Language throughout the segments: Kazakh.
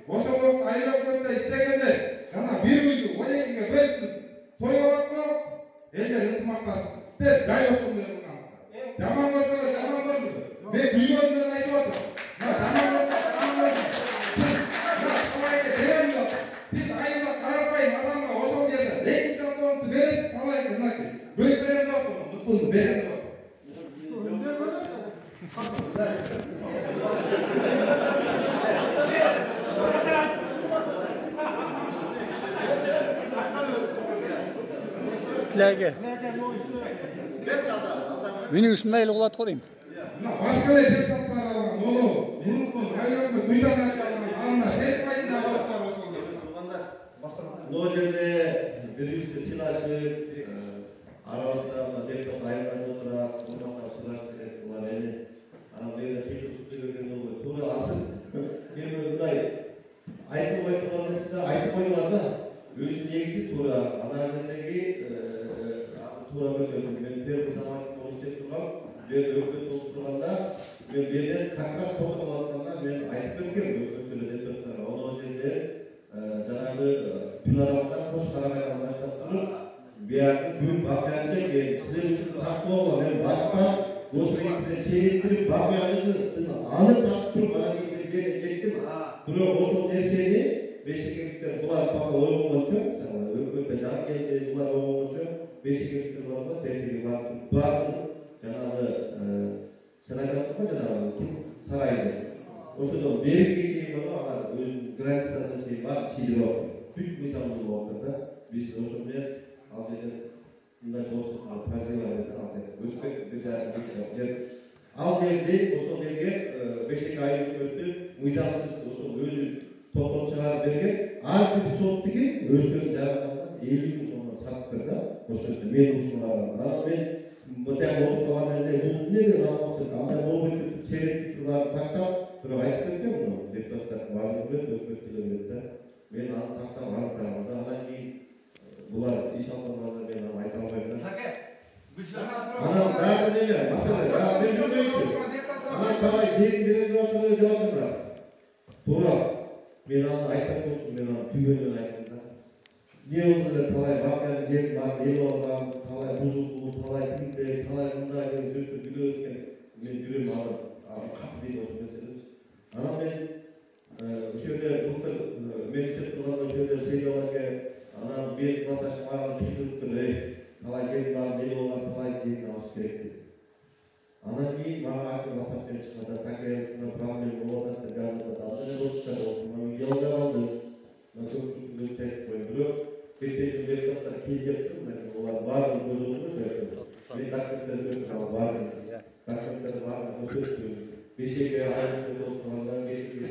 ошол айлап көндө иштегенде жана бир үйдү 12ге бөлүп союп атма элдер ынтымакташып істеп жай ошондой кылгансыздар. Жаман көрсөңөр жаман көрдү. Мен күйгөнүм менен айтып атам. Мына жаман көрсөң жаман көрдү. Мына талайга берем деп. Сиз айылда карапайым адамга ошол жерде экинчи автобусты бересиз талайга мынакей. Бөлүп берем деп атам. Мыктыны берем деп атам. Tilage. Mening ismim mayli qiladi qo'ying. Mына башка депутаттар алган, мону мурунку районго мыйдан айткан, аны жетпейт деп атат ошол. Могу жерде бири-бирибизди сыйлашып, арабызда депутат айылда отурат, урматтап сыйлаш керек. Булар эми анан бул жерде кыйын сөйлөгөн болбойт. Туура асыл. Эми мындай айтылбай турган нерсе айтып коюлат да. Өзү негизи туура. Анан жердеги туура көтөрдүм. Мен первый самат болуп иштеп тургам, мен өкмөт болуп турганда, мен берден как раз токтоп атканда мен айтып берген өкмөткө депутаттарга. Ошол жерде жанагы пилоралдан кош карагайдан баштап туруп, биягы бүт бакыяны силер үчүн тартып алган. Мен башка государственный чейиттирип бакыяны анын тартып туруп анан кийин жеттим. Бирок ошол нерсени бешикеликтер булар пока ойгонгон жок. Өкмөткө жан келди, булар ойгонгон жок. Бешикеликтер барбы, тетиги барды жанагы сенатка жанагы сарайды. Ошодон берги чейин бар, анан өзүнүн границасына чейин барып чийип алып. Бүт мыйзамдуу болуп да. Биз ошол менен ал жерде мындай болсун деп прозевать ал жерде. Өтпөк жер. Ал жерде ошол жерге бешик айыл өтүп, мыйзамсыз ошол өзү токтоп чыгарып берген. Ар бир соттуги өзүнүн жараткандан 50 миң сомдон сатып да. Ошол мен ушуларга. Анан мен мындай болуп калган жерде бул эмнеге алмакчы? Андай болбойт деп ченектикти барып тактап, бирок айтып кеткен муну депутаттар баардыгы билет, өкмөткүлөр билет да. Мен аны тактап аныктаганда анан кийин булар иш алгандар мен аны айта албайм да. Анан дагы неме? Масала, мен билбейчү. Анан калай жерин берип жатырбы деп атырлар. Туура. Мен аны айтпай болсун, мен аны күйгөнүн айттым да. Не болду эле талай бакыяны жерин барып эл алган, талай бузулду, талай тилде, талай мындай деген сөздү билип өткөн. Мен жүрөм аны катты дейт ошол нерсени. Анан мен ошол жерде былтыр мен иштеп турганда ошол жерде сейдаларга анан берип массаж мага кыйдырып туруп, талай жерин барып эл алган, талай жерин алыш керек деп. Анан кийин мага айтып WhatsApp-тан чыкканда такая проблема болуп атат деп жазып атат. Мен ялгап алдым. Мен көпчүлүктү айтып коюм. Бирок кетешим депутаттар келип турмайт. Булар баарын көрүп отуруп. Мен документтер алып бардым. Документтер баарын көрсөттүм. Бешеге айып болуп турганда бешеге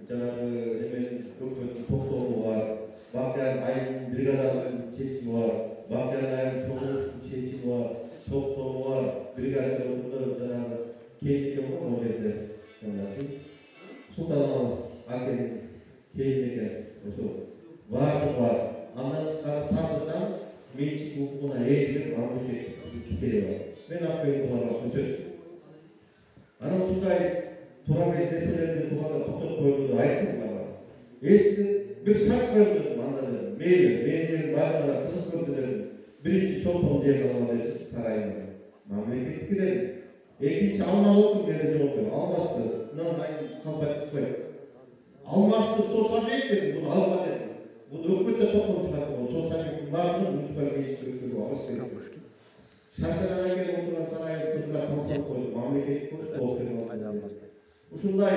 жанагы эменин өкмөттүн токтоому бар. Бакыян айылдын бригадасынын чечими бар. Бакыян айылдын согулуштун чечими бар. Токтоому бар. Бригада ошондо жанагы келиндер бар ол жерде. Жанагы Султанов акенин келиндер ошо баардыгы бар. Андан сатыдан менчик укугуна ээлеп мамлекеттик кызметтери бар. Мен акбек буларга көрсөттүм. Анан ушундай туура эмес нерселерди буларга токтоп коюуну айттым буларга. Эсти бир шарт коюп анда дедим. Мейли, менин баардыгына кызык көрдү дедим. Биринчи чолпон жерди алам дедим сарайында. Мамлекеттик дедим. Экинчи алмалы отур менен жооп берди. Алмасты. Мындан айын калбай түспөйт. Алмасты Сосабек дедим, буну алма дедим. Буну өкмөттө токтоп чыгат болду. Сосабектин баардыгын муниципалдык кеңешке өткөрүп алыш керек. Шаршадан келип отурган сарайдын кыздар тапсырып койду. Мамлекеттик ушундай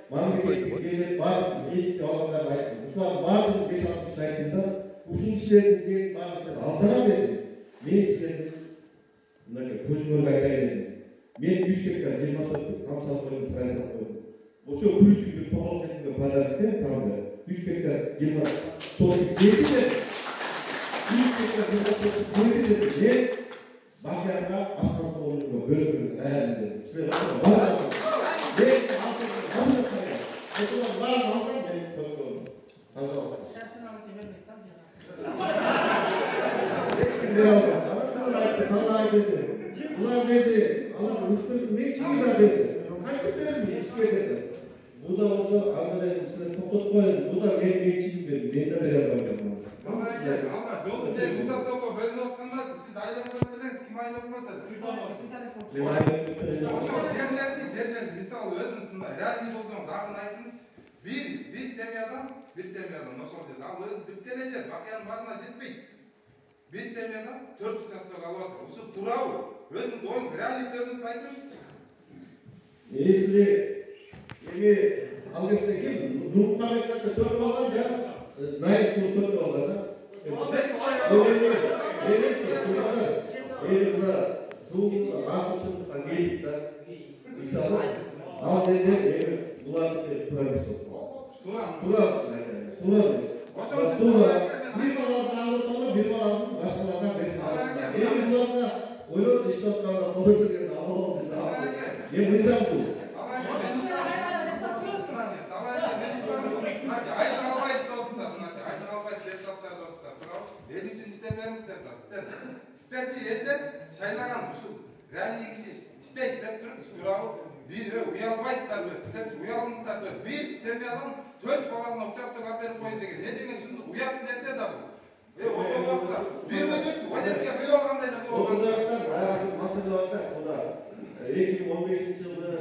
мамлекеттик жерден баардык менчикти алгандарды айттым. Ушулардын баардыгын 5-6 киши айттым да, ушул кишилердин жерин баарын алсаңар дедим. Мен силердин мындай көзүңөргө айтайын дедим. Мен 3 гектар жер басып камсал койдум, саясат койдум. Ошо күлчүгү тоголуп кеткенге подарок деп тамды. 3 гектар жер басып тоголуп жетти деп. 3 гектар жер басып жетти деп. Мен бакыянга аскан солуңго бөлүп бердим дедим. Силер баары мен азыр кайра. Ошолор баарын алсам мен көктөм. Пожалуйста. Ular dedi, Allah üstün ne çıkıyor dedi. Kaç kez bizge dedi. Bu Bu da olsa arkadaşlar size topluluk koyun. Bu da benim çizim benim. Ben de beraber yapmam. Ama жолды сен жасауға бөлініп отқанда сіз айлап білесіз кім айлап отыр? Ben aynen Жерлерді мысалы өзіңіз рәзи болсаңыз ақын айтыңыз. Bir семьядан ошол жерде ал өзі бүткеле жер бақияның барына жетпейді. Bir семьядан 4 участок алып отыр. Ушул туурабы? Өзүңүз оюңуз реалдик сөзүңүздү айтыңызчы. Если эми ал керсеки Нурмухаммедке төртөп алган жана Наиб төртөп алган да. Мысалы, ал жерде бұларды тура емес тура бір баласын алып алып, бір баласын басқалардан берсін алып. Бұларда ойлап еш жатқанда қолды келгенде алып алып. Ризам бұл. Benim için işlemleriniz sizlerdi yerler çaylanan uşul reali kişi işteyip durup durağım bir uyalmayızlar böyle sizler uyalmışlar böyle bir semyadan 4 babanın uçakta haber koyun degen ne degen şimdi uyap derse de bu o zaman bir ödük o derece böyle olgandaydı bu Oturacaklar hayatın masada var da 2015 yılında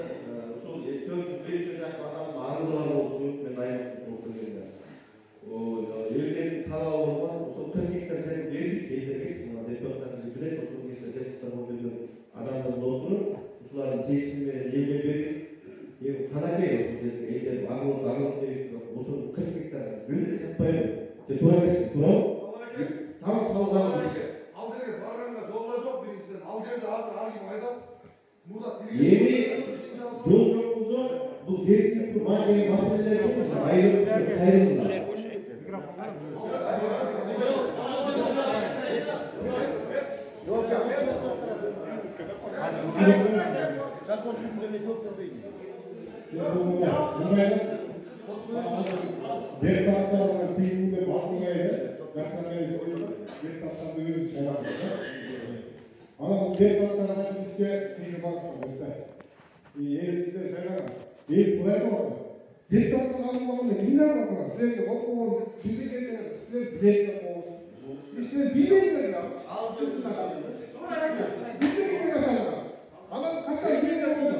uşul 400-500 yakmadan arızalar oldu ben ayıp okuyunca o yerlerin talağı olman o 40 hektar sen verdik deyildik deputatlarını bilek o işte deputat oluyor adamlar doldurup usuların tesisini yerine verdik kanakayı evde ağır deyip o 40 hektar böyle yapmayalım turamazsın turam tam salgılan ал жерге барғанға жолдар жоқ біріншіден ал жерде азыр аргим айдап мурда Yeni yol çok uzun. Bu teknik madde meselelerinin ayrıntılı ayrılırlar. Deputatlarla Tİİ'de basılmayla yaksanmayız oyunu deputatlarla özü söylemek. Ama bu deputatlarla bizde Tİİ'de basılmayız. Sizde söylemek. Buraya kalmadı. Deputatlar basılmayla kimler bakmaz? Sizde okumun, bizi geçen, sizde bilekle olsun. İşte bilmeyizler ya. Çıksınlar abimiz. Bilmeyizler kaçarlar. Ama kaçar bilmeyizler oldu.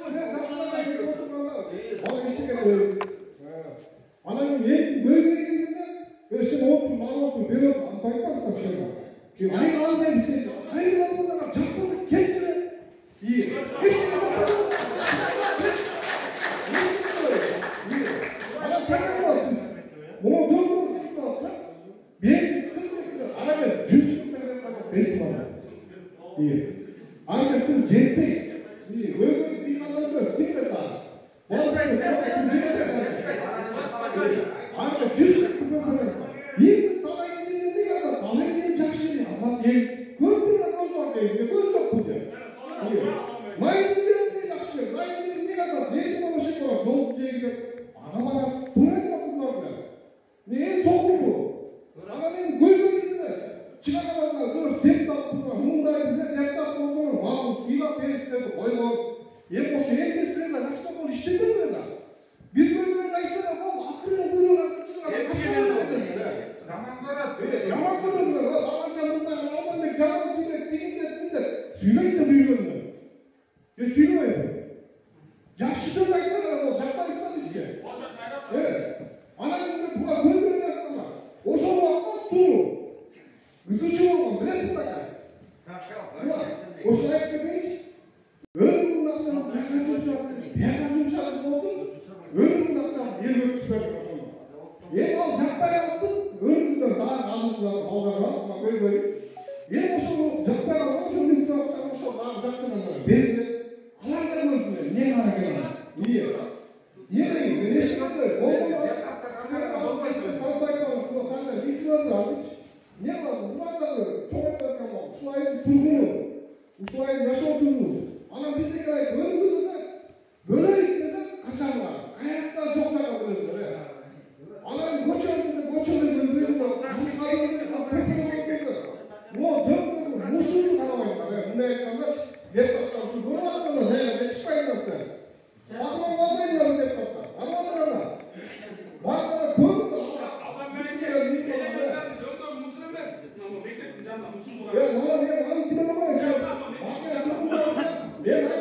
Sizde saçlarla ilgili oturmalar. Bana işte geliyoruz. Ananın böyle girdiğinde işte olsun, mal olsun, böyle olsun. Anlayıp başka Hayır almayın bize. Hayır almadan çakmasın kendine. İyi. Hiç yapmadım. İyi. Bana kendine bak siz. Bunu durdurun. Bir kızım. Anne cüzsün benden kaçak. Beş bana. İyi. Anne kızım cepte. İyi. Öyle bir kanalda değil mi daha? Anne cüzsün benden bir dalayın dilinde ya da dalayın dilinde çakışın. Ama değil. Körpürden o zaman değil. Göz yok bu diye. İyi. Mayın dilinde çakışın. Mayın dilinde ya da değil mi başı var. Yol diye gidip. Ana bana buraya da bunlar bile. Niye soğuk bu? Ananın gözü gidinde. Çıkaramadılar. Dur. Deptat bulsana. Mundayı bize deptat bulsana. Mahmut Sivak Berisleri koyma. Boşu herkeslerine nakışta kol işlediler mi? Bir gözüne kaysana kol. Aklına buyruğuna kaçırlar. Yaman kadınlar. Ağaçlarından aldığında canım sürekli dinle. Sürekli de duyuyorum. Söylemiyorum. Yakışıklı kaysana kol. Yapmak istemiş ki. Evet. Anadolu'da buna gözüne kaysana. O şovu atma su. Kızıcı olmam. Bilesin bakar. O şovu etmedi hiç. Ömrümün akşamı kızıcı uçak. Bir yakacı uçak oldu. Ömrümün akşamı yer görüşmedim o şovu. Yer al Jakka'ya attım. Ömrümden daha azıcılar ballar var ama koy. Yer o şovu Jakka'ya alsam şovu bir akşam o şovu daha Jakka'dan benim de alardan gözüne. Niye hareket? Niye? Niye değil? Ne çıkarttı? Olmadı. Sen ağzına sarıdayı bağlısında senden ilgiler verdik. Niye lazım? Bunlardan çok etlerken var. Şu ayın turgunu. Şu ayın yaşatımız. Ana bir de gayet böyle kızılsa böyle gitmesen kaçarlar. Hayatta çok sakabiliriz. Anayın koçörümüzü gözü var. Bu kadınımızı pekini bekliyor. Bu dört musulü kanamayınlar. Bunda ekranlar deputatlar şu bunu hakkında ne çıkmayın nokta. Bakma bakmayın lazım deputatlar. Ama Ya, mana men anı kime koyacağım? Akıya durumda olacağım. Ben